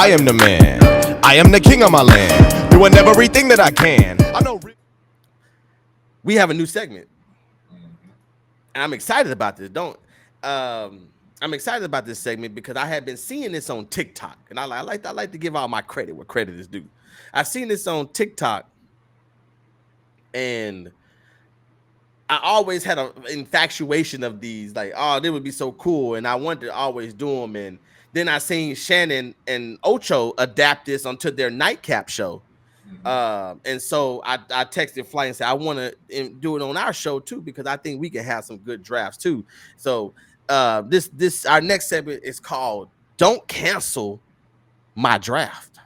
I am the man. I am the king of my land. Doing everything that I can. I know. We have a new segment. And I'm excited about this. I'm excited about this segment because I have been seeing this on TikTok, and I like to give all my credit where credit is due. I've seen this on TikTok, and I always had an infatuation of these, like, oh, they would be so cool, and I wanted to always do them. And then I seen Shannon and Ocho adapt this onto their nightcap show. And so I texted Flight and said, I want to do it on our show too, because I think we can have some good drafts too. So this our next segment is called Don't Cancel My Draft.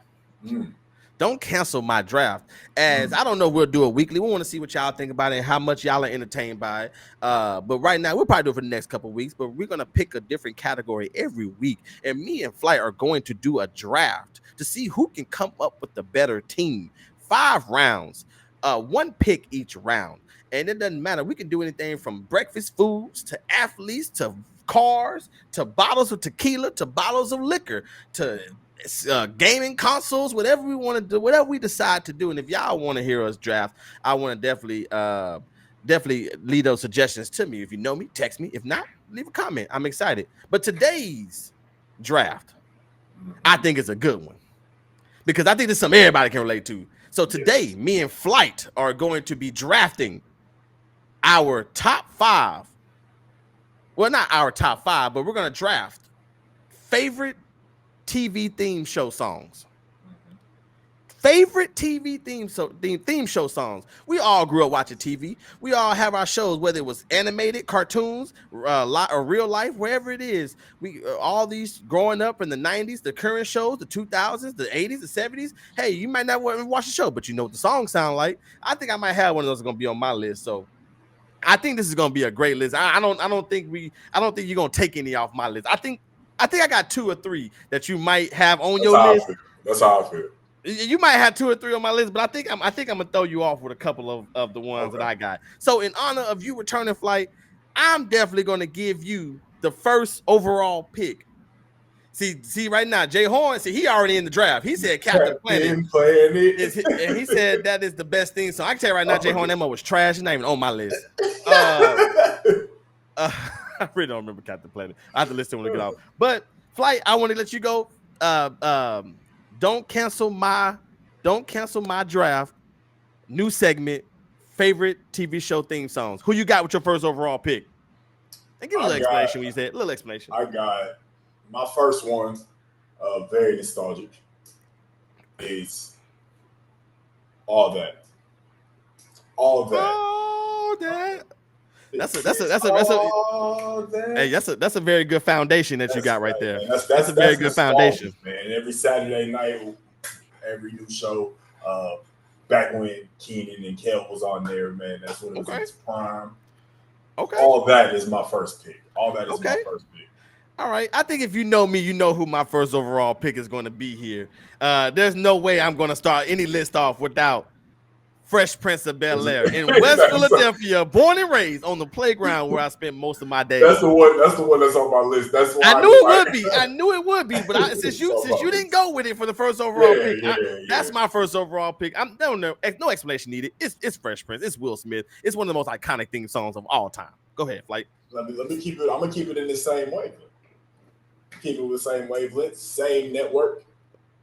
Don't cancel my draft. As I don't know, we'll do it weekly. We want to see what y'all think about it and how much y'all are entertained by it. But right now, we'll probably do it for the next couple of weeks. But we're gonna pick a different category every week, and me and Flight are going to do a draft to see who can come up with the better team. 5 rounds, 1 pick each round, and it doesn't matter. We can do anything from breakfast foods to athletes to cars to bottles of tequila to bottles of liquor to gaming consoles, whatever we want to do, whatever we decide to do. And if y'all want to hear us draft, I want to definitely leave those suggestions to me. If you know me, text me. If not, leave a comment. I'm excited. But today's draft, I think is a good one because I think it's something everybody can relate to. So today, me and Flight are going to be drafting our top 5. Well, not our top 5, but we're going to draft favorite TV theme show songs. Favorite TV theme show songs. We all grew up watching TV. We all have our shows, whether it was animated, cartoons, or real life, wherever it is. We all these growing up in the 90s, the current shows, the 2000s, the 80s, the 70s. Hey, you might not want to watch the show, but you know what the songs sound like. I think I might have one of those going to be on my list. So I think this is going to be a great list. I don't think you're going to take any off my list. I think I got 2 or 3 that you might have on your list. That's how I feel. You might have 2 or 3 on my list, but I think I'm gonna throw you off with a couple of the ones that I got. So in honor of you returning, Flight, I'm definitely gonna give you the first overall pick. See right now, Jay Horn, he already in the draft. He said Captain Planet. And he said that is the best thing. So I can tell you right now, Jay Horn, that was trash. It's not even on my list. I really don't remember Captain Planet. I have to listen when I get off. But Flight, I want to let you go. Don't cancel my draft. New segment, favorite TV show theme songs. Who you got with your first overall pick? And give a little explanation when you said a little explanation. I got my first one, very nostalgic, is All That. All That. That's a very good foundation that you got right there. That's a very good foundation, man. Every Saturday night, every new show. Back when Keenan and Kel was on there, man, that's when it was in its prime. Okay. All That is my first pick. All That is my first pick. All right. I think if you know me, you know who my first overall pick is going to be here. There's no way I'm going to start any list off without Fresh Prince of Bel-Air in West Philadelphia, born and raised on the playground where I spent most of my days. That's the one that's on my list. That's why I knew it would be. But since you didn't go with it for the first overall pick, that's my first overall pick. No explanation needed. It's Fresh Prince. It's Will Smith. It's one of the most iconic theme songs of all time. Go ahead, Flight. Let me keep it. I'm gonna keep it in the same wavelength. Keep it with the same wavelength, same network,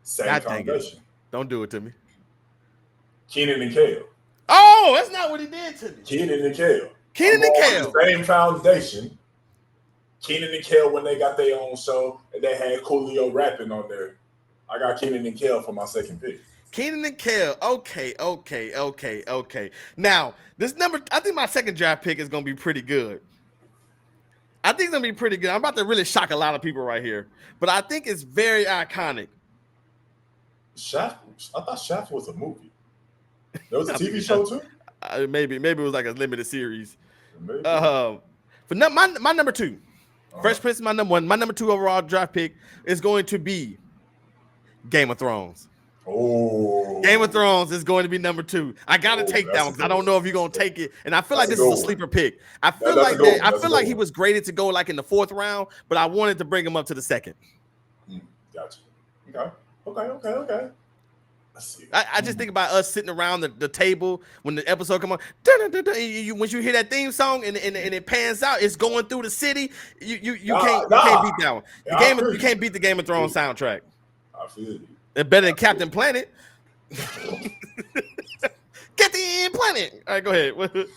same foundation. Don't do it to me. Keenan and Kel. Oh, that's not what he did to me. Keenan and Kel. Same foundation. Keenan and Kel, when they got their own show and they had Coolio rapping on there, I got Keenan and Kel for my second pick. Keenan and Kel. Okay. Now, I think my second draft pick is going to be pretty good. I'm about to really shock a lot of people right here, but I think it's very iconic. Shaft? I thought Shaft was a movie. There was a TV show too? Maybe it was like a limited series. For my number 2, Fresh Prince is my number 1. My number 2 overall draft pick is going to be Game of Thrones. Oh, Game of Thrones is going to be number 2. I gotta take that one because I don't know if you're gonna take it, and I feel like this is a sleeper pick. I feel like he was graded to go like in the 4th round, but I wanted to bring him up to the 2nd. Gotcha. Okay. Okay. Let's see. I just think about us sitting around the table when the episode come on. When you hear that theme song and it pans out, it's going through the city. You can't beat that one. You can't beat the Game of Thrones soundtrack. I feel you. It's better than Captain Planet. Captain Planet. All right, go ahead.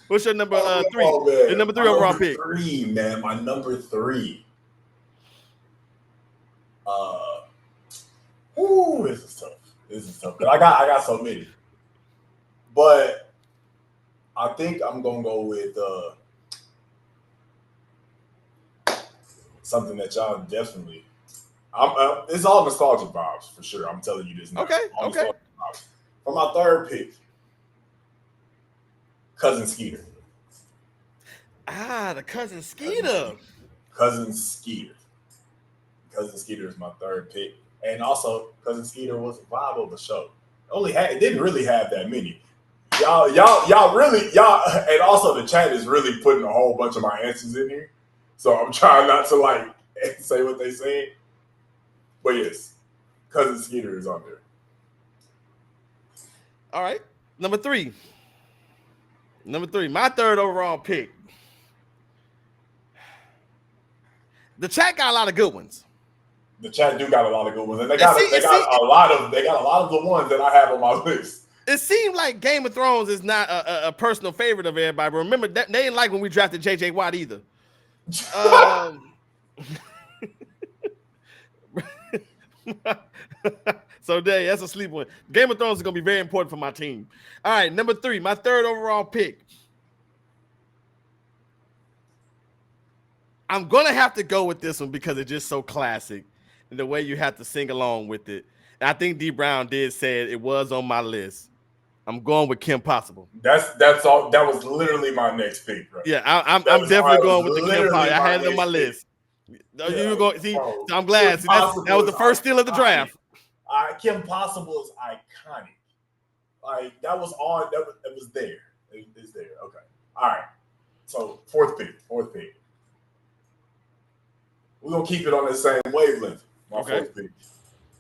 What's your number 3? Your number 3 overall pick. My number 3. This is tough. I got so many. But I think I'm gonna go with something that y'all definitely. It's all nostalgic vibes for sure. I'm telling you this now. Okay. For my third pick, Cousin Skeeter. The Cousin Skeeter. Cousin Skeeter is my third pick. And also, Cousin Skeeter was a vibe of the show. It didn't really have that many. Y'all, and also the chat is really putting a whole bunch of my answers in here. So I'm trying not to say what they say. But yes, Cousin Skeeter is on there. All right. Number 3. My third overall pick. The chat got a lot of good ones. The chat do got a lot of good ones, and they got a lot of the ones that I have on my list. It seemed like Game of Thrones is not a personal favorite of everybody, but remember that they didn't like when we drafted JJ Watt either. So that's a sleep one. Game of Thrones is gonna be very important for my team. All right, number 3, my third overall pick. I'm gonna have to go with this one because it's just so classic. And the way you have to sing along with it. And I think D Brown did say it was on my list. I'm going with Kim Possible. That's all. That was literally my next pick, right? Yeah, I'm definitely going with the Kim Possible. I had it on my list. Yeah, you were going. See, so I'm glad. See, that was the first steal of the draft. Kim Possible is iconic. That was on. It was there. It's there. Okay. All right. So fourth pick. We're gonna keep it on the same wavelength. Fourth pick.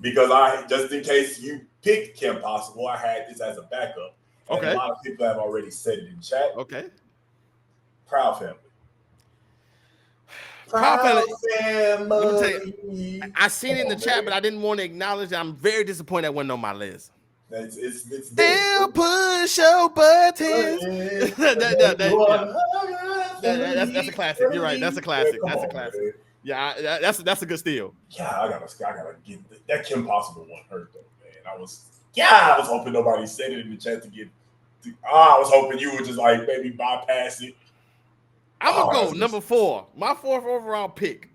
Because just in case you picked Kim Possible, I had this as a backup. And a lot of people have already said it in chat. Okay. Proud Family. Proud Family. Let me tell you, I seen it in the chat, but I didn't want to acknowledge it. I'm very disappointed it wasn't on my list. It's they'll push your buttons. That's a classic. You're right. That's a classic. That's a classic. Man. Yeah, that's a good steal. Yeah, I gotta get that Kim Possible one hurt though, man. I was hoping nobody said it in the chat to get. I was hoping you would just maybe bypass it. I'm gonna go number 4. My 4th overall pick.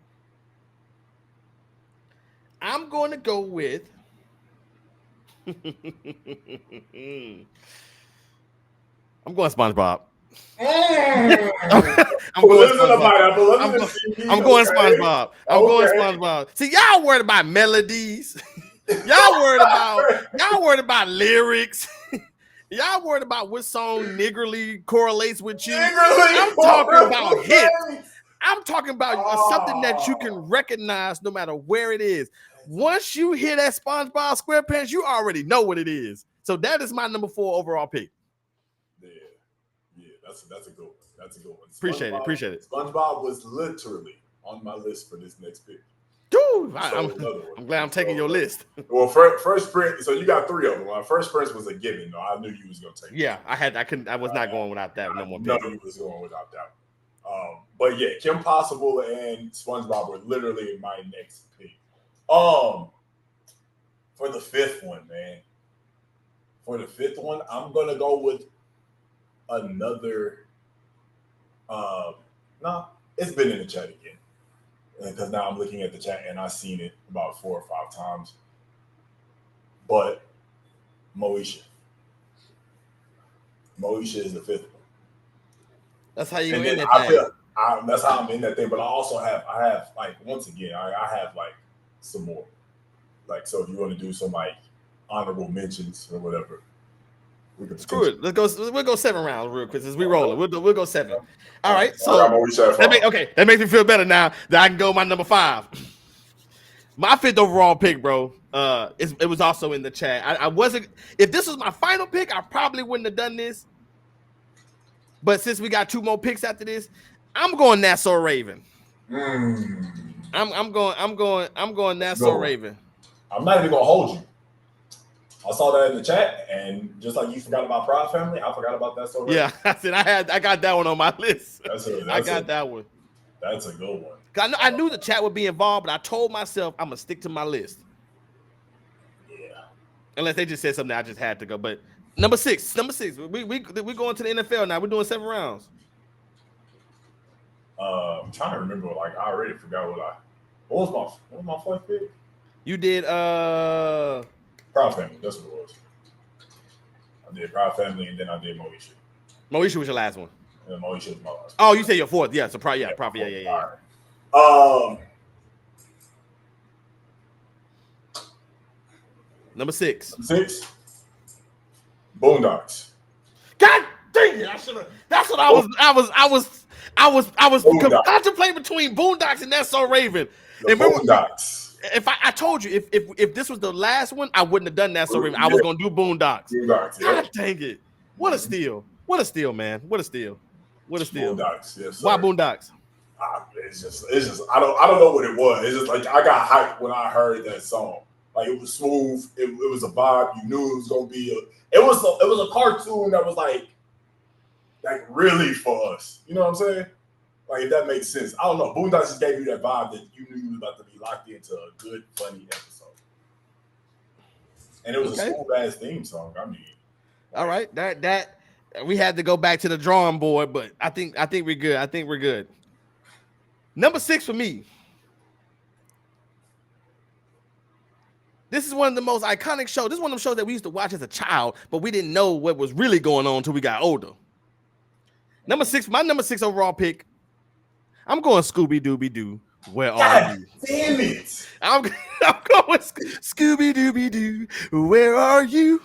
I'm going to go with. I'm going SpongeBob. I'm going SpongeBob. Going SpongeBob. See, y'all worried about melodies. Y'all worried about lyrics. Y'all worried about what song niggerly correlates with you. I'm talking about hits. I'm talking about something that you can recognize no matter where it is. Once you hear that SpongeBob SquarePants, you already know what it is. So that is my number 4 overall pick. Yeah, that's a good one. That's a good one. Appreciate it. SpongeBob was literally on my list for this next pick. Dude, I'm glad I'm taking your list. Well, first print. So you got 3 of them. My first print was a given. Though I knew you was gonna take. Yeah, I was not going without that. No more. No, you was going without that. But yeah, Kim Possible and SpongeBob were literally my next pick. For the 5th one, man. For the 5th one, I'm gonna go with another. No, it's been in the chat again. Because now I'm looking at the chat and I've seen it about 4 or 5 times. But Moesha is the 5th one. That's how you in that thing. That's how I'm in that thing. But I have once again, I have some more. So if you want to do some honorable mentions or whatever. Screw it. We'll go 7 rounds real quick as we roll it. We'll go 7. All right. So that makes me feel better now that I can go my number 5. My 5th overall pick, bro. It was also in the chat. I wasn't. If this was my final pick, I probably wouldn't have done this. But since we got 2 more picks after this, I'm going Nassau Raven. I'm going Nassau Raven. I'm not even gonna hold you. I saw that in the chat, and just like you forgot about Proud Family, I forgot about Nassau Raven. Yeah, I said I got that one on my list. I got that one. That's a good one. I knew the chat would be involved, but I told myself I'm gonna stick to my list. Yeah. Unless they just said something, I just had to go. But number six. We going to the NFL now. We're doing 7 rounds. I'm trying to remember. Like I already forgot what was my 4th pick? You did Proud Family. That's what it was. I did Proud Family, and then I did Moesha. Moesha was your last one. And Moesha was my last. Oh, you say your 4th? Yeah, so probably yeah. All right. Number 6. 6. Boondocks. God dang it! I should have. That's what I was contemplating between Boondocks and Nassau Raven. And Boondocks. If I told you if this was the last one, I wouldn't have done Nassau Raven. I was gonna do Boondocks. God dang it! What a steal! What a steal, man! What a steal! What a steal! Boondocks. Yes, sir. Why Boondocks? It's just I don't know what it was. It's just like I got hyped when I heard that song. Like it was smooth. It was a vibe. You knew it was gonna be it was a cartoon that was like really for us. You know what I'm saying? Like if that makes sense. I don't know. Boondocks just gave you that vibe that you knew you was about to be locked into a good, funny episode. And it was a smooth ass theme song. I mean, all right, that we had to go back to the drawing board, but I think we're good. I think we're good. Number 6 for me. This is one of the most iconic shows. This is one of the shows that we used to watch as a child, but we didn't know what was really going on until we got older. Number 6, my number 6 overall pick. I'm going Scooby-Dooby-Doo. Where are you? Damn it! I'm going Scooby-Dooby-Doo. Where are you?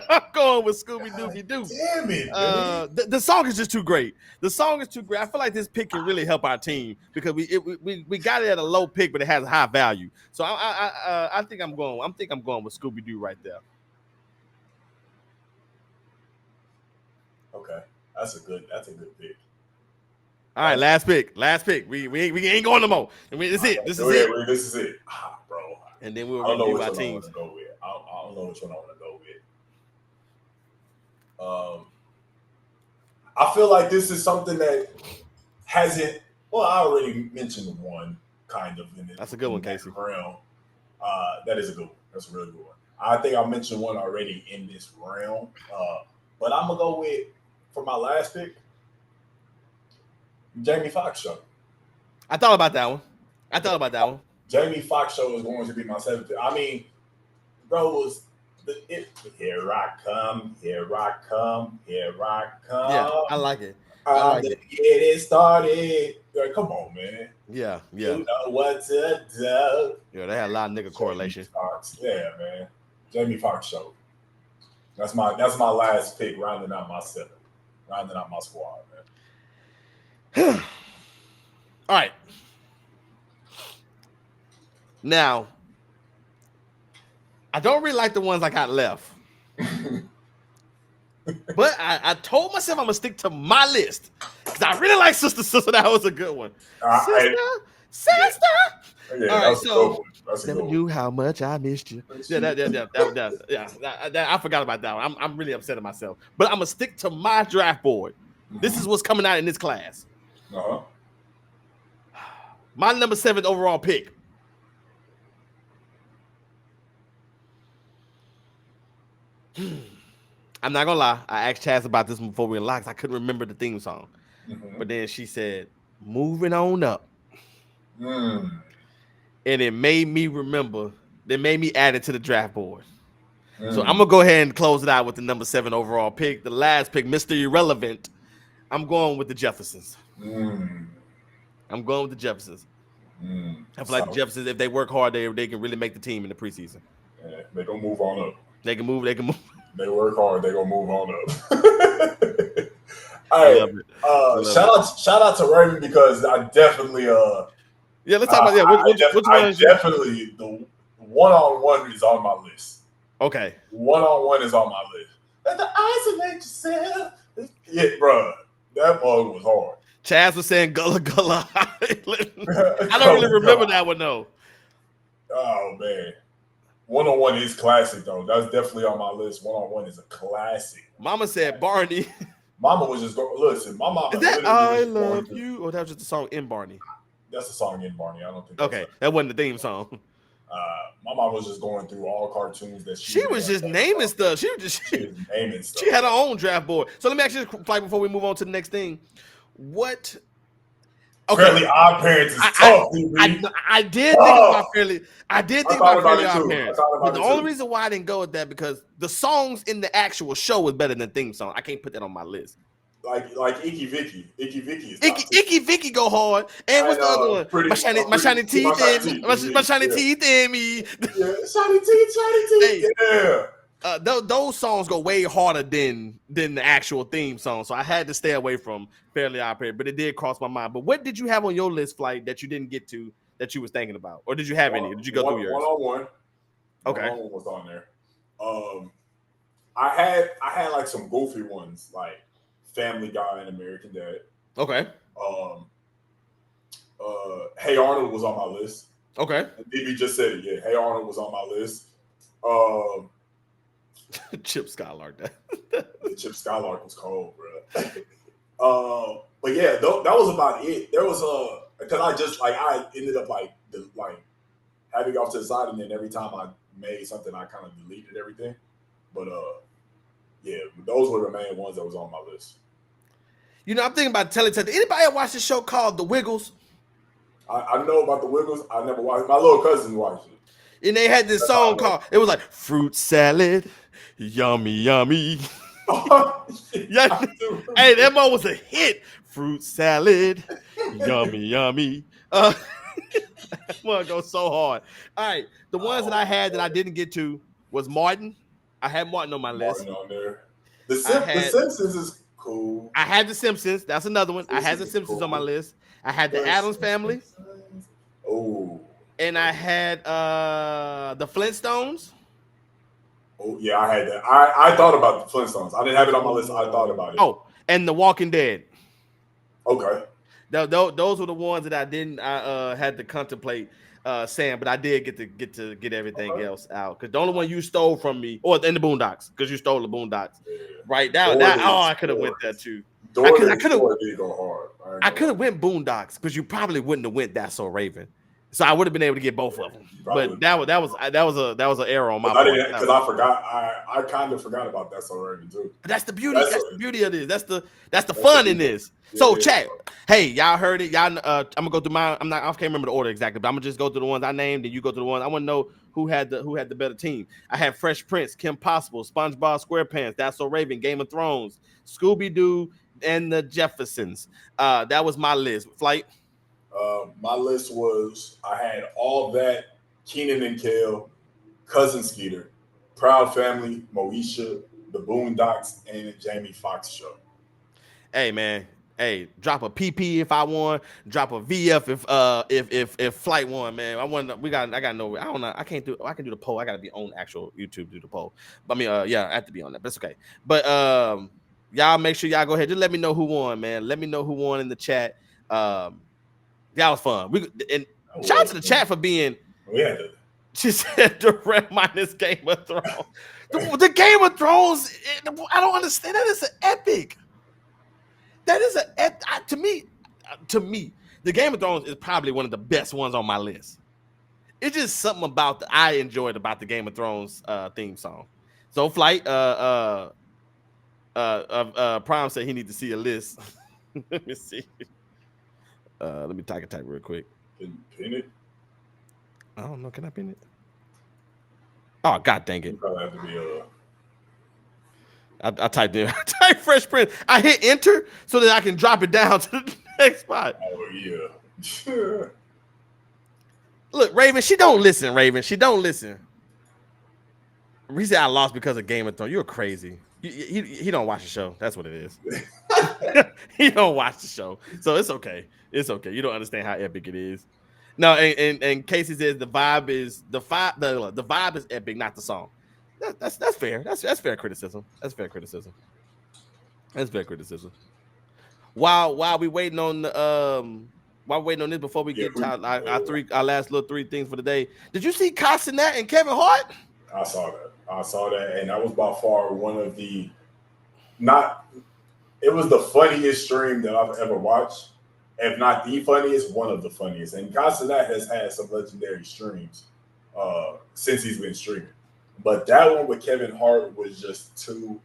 I'm going with Scooby-Dooby-Doo. Damn it! The song is just too great. The song is too great. I feel like this pick can really help our team because we got it at a low pick, but it has a high value. So I think I'm going with Scooby-Doo right there. Okay, that's a good pick. All right, last pick. We ain't going no more. This is it. This is it, bro. And then we'll review our teams. I don't know which one I want to go with. I feel like this is something that hasn't. Well, I already mentioned one kind of in it. That's a good one, Casey. Realm. That is a good one. That's a really good one. I think I mentioned one already in this realm. But I'm gonna go with for my last pick, Jamie Foxx show. I thought about that one. Jamie Foxx show is going to be my 7th pick. I mean, bro, was. Here I come. Yeah, I like it. Get it started. Like, come on, man. Yeah. You know what to do. Yeah, they had a lot of nigga correlation. Yeah, man. Jamie Foxx show. That's my last pick, rounding out my 7, rounding out my squad, man. All right. Now, I don't really like the ones I got left. But I told myself I'm going to stick to my list. Because I really like Sister. That was a good one. Sister. Yeah, all right, so never knew how much I missed you. Yeah, I forgot about that one. I'm really upset at myself. But I'm going to stick to my draft board. This is what's coming out in this class. Uh-huh. My number 7 overall pick. I'm not gonna lie. I asked Chaz about this before we unlocked. I couldn't remember the theme song, but then she said, "Moving on up," and it made me remember. It made me add it to the draft board. So I'm gonna go ahead and close it out with the number 7 overall pick. The last pick, Mr. Irrelevant. I'm going with the Jeffersons. I'm going with the Jeffersons. I feel like the Jeffersons, if they work hard, they can really make the team in the preseason. Yeah, they gonna move on up. They can move. They work hard. They gonna move on up. All right. Shout out to Raven because I definitely let's talk about which one is definitely the One-on-One is on my list. Okay. One-on-One is on my list. And the isolate yourself. Yeah, bro. That bug was hard. Chaz was saying Gullah Gullah Island. I don't really remember that one though. Oh man. One-on-One is classic though. That's definitely on my list. One-on-One is a classic. Mama said Barney. Mama was just going. Listen, my mama. Is that I Love You? Or that was just a song in Barney? That's a song in Barney. I don't think. Okay, that wasn't the theme song. My mom was just going through all cartoons that she was just naming stuff. She was naming stuff. She had her own draft board. So let me ask you this, like, before we move on to the next thing. What? Okay. Fairly Odd Parents is tough. I did think about Fairly. I did think about Fairly Odd Parents. But the only reason why I didn't go with that because the songs in the actual show was better than the theme song. I can't put that on my list. Like Icky Vicky. Icky Vicky is Icky Vicky go hard. And what's the other one? My shiny teeth in me. Yeah, shiny teeth. Yeah. Those songs go way harder than the actual theme song, so I had to stay away from Fairly Odd Parents, but it did cross my mind. But what did you have on your list, Flight, that you didn't get to that you was thinking about, or did you have any? Did you go through yours? One-on-One. Okay. One-on-One was on there. I had like some goofy ones like Family Guy and American Dad. Okay. Hey Arnold was on my list. Okay. DB just said it. Yeah, Hey Arnold was on my list. Chip Skylark. Chip Skylark was cold, bro. But yeah, that was about it. There was because I ended up like having off to the side, and then every time I made something, I kind of deleted everything. But yeah, those were the main ones that was on my list. You know, I'm thinking about Teletubbies. Anybody ever watch this show called The Wiggles? I know about The Wiggles. I never watched it. My little cousin watched it. And they had this song called, it was like, fruit salad, yummy, yummy. Yeah. Hey, that one was a hit. Fruit salad, yummy, yummy. That one goes so hard. All right, the ones that I had that I didn't get to was Martin. I had Martin on my list. Martin on there. The Simpsons is cool. I had The Simpsons. That's another one. I had The Simpsons on my list. I had The Addams Family. Oh. And I had the Flintstones. Oh yeah, I had that. I thought about the Flintstones. I didn't have it on my list. I thought about it. Oh, and The Walking Dead. Okay. Those were the ones that I didn't. I had to contemplate saying, but I did get everything else out because the only one you stole from me, or in the Boondocks, because you stole the Boondocks. Yeah. Right now, I could have went there too. I could have went Boondocks because you probably wouldn't have went That's So Raven. So I would have been able to get both of them, but that was an error on my part. Because I forgot. I kind of forgot about That's So Raven too. That's the beauty. That's the beauty of this. That's the fun in this. So chat. Hey, y'all heard it. Y'all. I'm gonna go through mine. I can't remember the order exactly, but I'm gonna just go through the ones I named, and you go through the ones. I want to know who had the better team. I had Fresh Prince, Kim Possible, SpongeBob SquarePants, That's So Raven, Game of Thrones, Scooby Doo, and the Jeffersons. That was my list. Flight. My list was I had All That, Kenan and Kel, Cousin Skeeter, Proud Family, Moesha, The Boondocks, and Jamie Foxx Show. Hey man, drop a PP if I won, drop a VF if Flight won, man. I got no. I don't know. I can do the poll. I got to be on actual YouTube to do the poll. But I mean, I have to be on that. But it's okay. But y'all make sure y'all go ahead. Just let me know who won, man. Let me know who won in the chat. That was fun. Shout out to the chat for being. Yeah. She said direct minus Game of Thrones. the Game of Thrones. I don't understand. That is an epic. That is to me. The Game of Thrones is probably one of the best ones on my list. It's just something about I enjoyed about the Game of Thrones theme song. So Flight. Prime said he needs to see a list. Let me see. Let me type real quick. Can you pin it? I don't know. Can I pin it? Oh, god dang it. You probably have to be I typed in. I typed Fresh Prince. I hit enter so that I can drop it down to the next spot. Oh yeah. Look, Raven, she don't listen. Raven, she don't listen. Reason I lost because of Game of Thrones. You're crazy. He don't watch the show. That's what it is. He don't watch the show, so it's okay. It's okay. You don't understand how epic it is. No, and Casey says the vibe is the vibe is epic, not the song. That's fair. That's fair criticism. That's fair criticism. That's fair criticism. While we waiting on the while we're waiting on this before we get to our last little 3 things for the day. Did you see Castanet and Kevin Hart? I saw that, and that was by far one of the it was the funniest stream that I've ever watched. If not the funniest, one of the funniest. And Castanet has had some legendary streams since he's been streaming. But that one with Kevin Hart was just too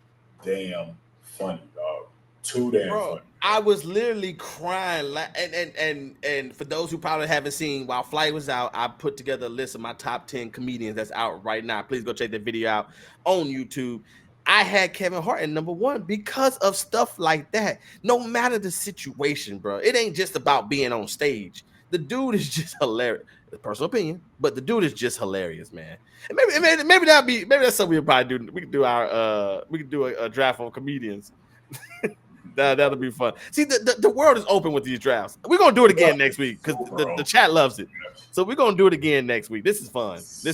damn funny, dog. Too damn funny. I was literally crying. And for those who probably haven't seen, while Flight was out, I put together a list of my top 10 comedians that's out right now. Please go check that video out on YouTube. I had Kevin Hart in number 1 because of stuff like that. No matter the situation, bro, it ain't just about being on stage. The dude is just hilarious. Personal opinion, but the dude is just hilarious, man. And maybe that's something we'll probably do. We can do a draft on comedians. That'll be fun. See, the world is open with these drafts. We're gonna do it again next week because the chat loves it. So we're gonna do it again next week. This is fun. So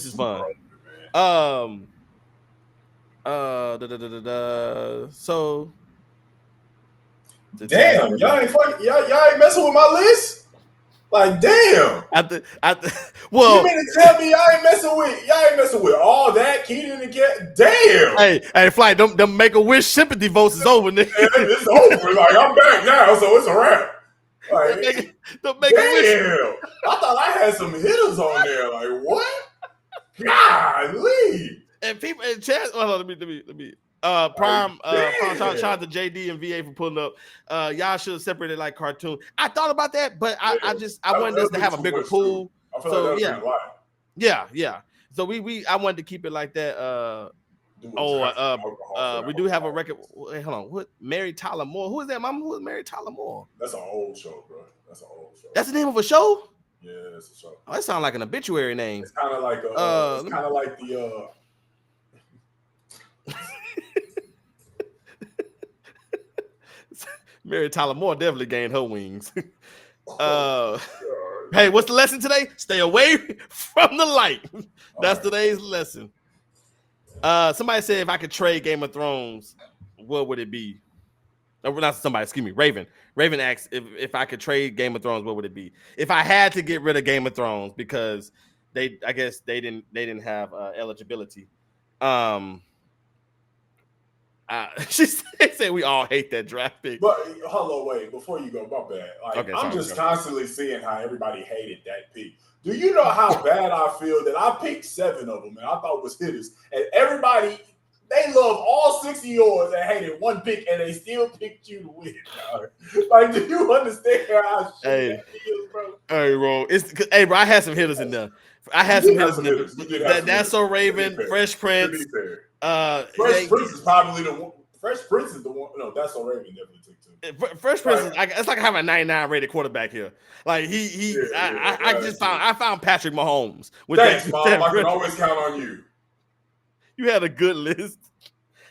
damn, y'all ain't messing with my list. Like damn. Well, you mean to tell me y'all ain't messing with all that Keaton and Cat? Damn. Hey, Flight, them Make-A-Wish sympathy votes is over. Nigga. It's over. Like I'm back now, so it's a wrap. Like, Make-A-Wish. I thought I had some hitters on there. Like what? Golly. And people in chat. Hold on, let me. Prime. Shout out to JD and VA for pulling up. Y'all should have separated like cartoon. I thought about that, but I wanted us to have a bigger pool. I feel like that was yeah. So I wanted to keep it like that. We do have a record. Wait, hold on. What? Mary Tyler Moore. Who is that? Mama, who is Mary Tyler Moore? That's an old show, bro. That's the name of a show? Yeah, that's a show. Oh, that sounds like an obituary name. It's kind of like the. Mary Tyler Moore definitely gained her wings. Hey, what's the lesson today? Stay away from the light. That's today's lesson. Somebody said if I could trade Game of Thrones, what would it be? No, not somebody, excuse me, Raven. Raven asked if I could trade Game of Thrones, what would it be? If I had to get rid of Game of Thrones because I guess they didn't have eligibility. She said we all hate that draft pick. But hello, wait, before you go, my bad. Like, okay, I'm just constantly seeing how everybody hated that pick. Do you know how bad I feel that I picked 7 of them and I thought was hitters, and everybody they love all 6 of yours and hated 1 pick, and they still picked you to win. Dog. Like, do you understand how shit that is, bro? Hey, bro, bro, I had some hitters in there. I had some hitters in there. That's so Raven, Fresh Prince. Fresh Prince is probably the one. Fresh Prince is the one. No, that's so Raven definitely took 2. Fresh Prince, it's like having a 99 rated quarterback here. Like I found Patrick Mahomes. Thanks, Mom. I can always count on you. You had a good list.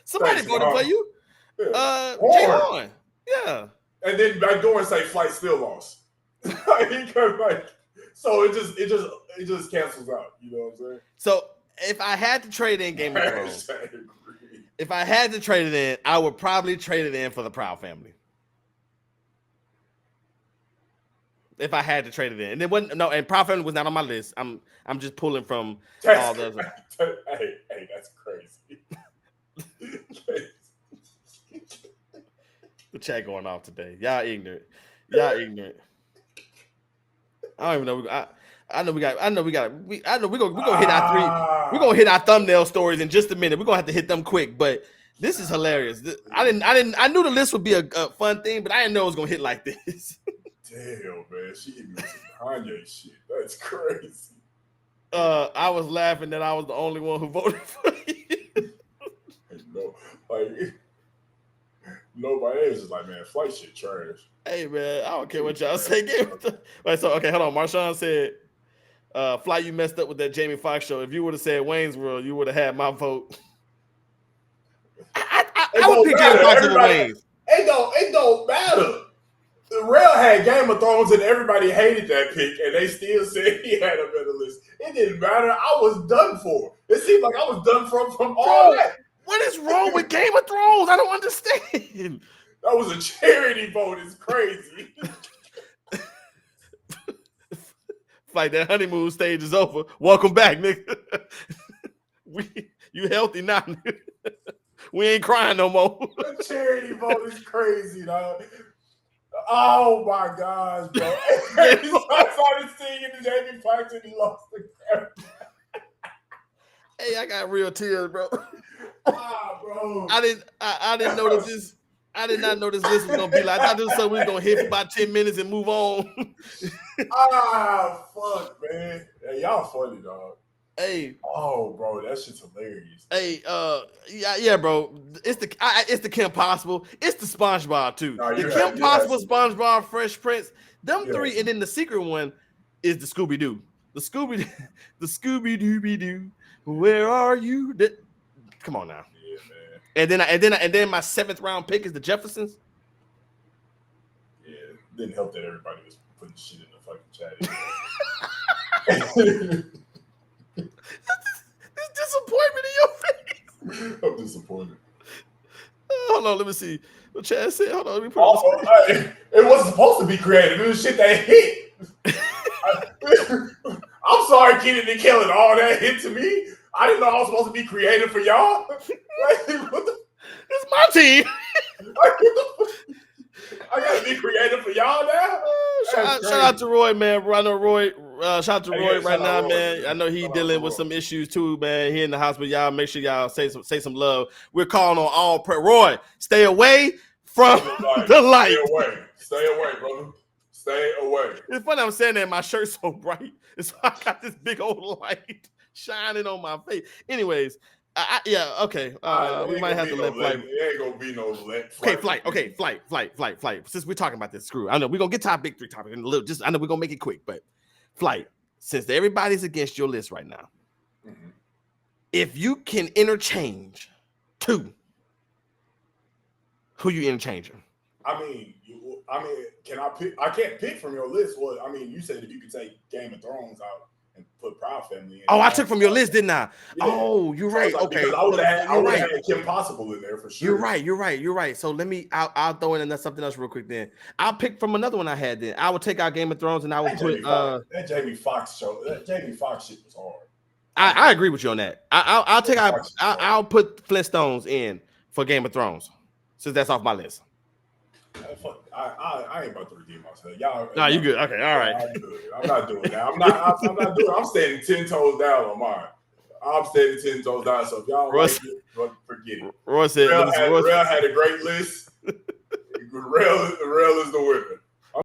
Somebody voted for you. Yeah. Jay Horn. Yeah. And then back door and say Flight still lost. So it just cancels out. You know what I'm saying? So if I had to trade in Game of Thrones, if I had to trade it in, I would probably trade it in for the Proud Family. If I had to trade it in, and and Proud Family was not on my list. I'm just pulling from all the other. Hey, that's crazy. The chat going off today. Y'all ignorant. I don't even know. I know we're gonna hit our 3. We're gonna hit our thumbnail stories in just a minute. We're gonna have to hit them quick, but this is hilarious. I knew the list would be a fun thing, but I didn't know it was gonna hit like this. Damn, man, she hit me with some Kanye shit. That's crazy. I was laughing that I was the only one who voted for you. Nobody is just like, man, Flight shit trash. Hey, man, I don't care what y'all say. Wait, so okay, hold on. Marshawn said, Flight, you messed up with that Jamie Foxx show. If you would have said Wayne's World, you would have had my vote. I would pick Jamie Foxx over Wayne's. It don't matter. Rail had Game of Thrones and everybody hated that pick, and they still said he had a better list. It didn't matter. I was done for. It seemed like I was done from all that. What is wrong with Game of Thrones? I don't understand. That was a charity vote. It's crazy. Like that honeymoon stage is over. Welcome back, nigga. You healthy now, nigga. We ain't crying no more. The charity vote is crazy, dog. Oh my gosh, bro. I started singing the Jamie Foxx and he lost the camera. Hey, I got real tears, bro. Bro. I didn't know that this. I did not know this list was gonna be like. I thought this was something we was gonna hit for about 10 minutes and move on. Fuck, man. Hey, y'all funny, dog. Hey. Oh, bro, that shit's hilarious. Hey, yeah, bro. It's the Kim Possible. It's the SpongeBob too. No, the Kim Possible, SpongeBob, Fresh Prince. Them three, and then the secret one is the Scooby Doo. The Scooby Dooby Doo. Where are you? Come on now. Yeah, man. And then my 7th round pick is the Jeffersons. Yeah, it didn't help that everybody was putting shit in the fucking chat. This disappointment in your face. I'm disappointed. Hold on, let me see. What Chad said. Hold on, let me put it wasn't supposed to be creative. It was shit that hit. I'm sorry, Keenan and Kellen. All that hit to me. I didn't know I was supposed to be creative for y'all. It's my team. I gotta be creative for y'all now. Shout out to Roy, man. I know Roy. Shout out to Roy right now, man. I know he's dealing with some issues too, man. He in the hospital. Y'all make sure y'all say some love. We're calling on all Roy, stay away from the light. Stay away, brother. Stay away. It's funny I'm saying that my shirt's so bright. It's so I got this big old light shining on my face. Anyways, okay. We might have to let Flight. It ain't gonna be no let. Okay, Flight. Okay, Flight. Since we're talking about this, screw. I know we're gonna get to our big 3 topic in a little. I know we're gonna make it quick, but Flight. Since everybody's against your list right now, if you can interchange 2, who you interchanging? I mean, can I pick? I can't pick from your list. Well, I mean, you said if you could take Game of Thrones out and put Proud Family in. Oh, I took from your list, didn't I? Yeah. Oh, you're right. Okay, because I would have had Kim Possible in there for sure. You're right. So let me. I'll throw in something else real quick. Then I'll pick from another one I had. Then I will take out Game of Thrones and I will put that Jamie Foxx show. That Jamie Foxx shit was hard. I agree with you on that. I'll take out. I'll put Flintstones in for Game of Thrones since that's off my list. I ain't about to redeem myself. Y'all. No, you good. Okay, all right. I'm not doing that. I'm not doing it. I'm standing 10 toes down on mine. I'm standing 10 toes down. So if y'all like it, forget it. Roy said, Rail had a great list. Rail is the winner.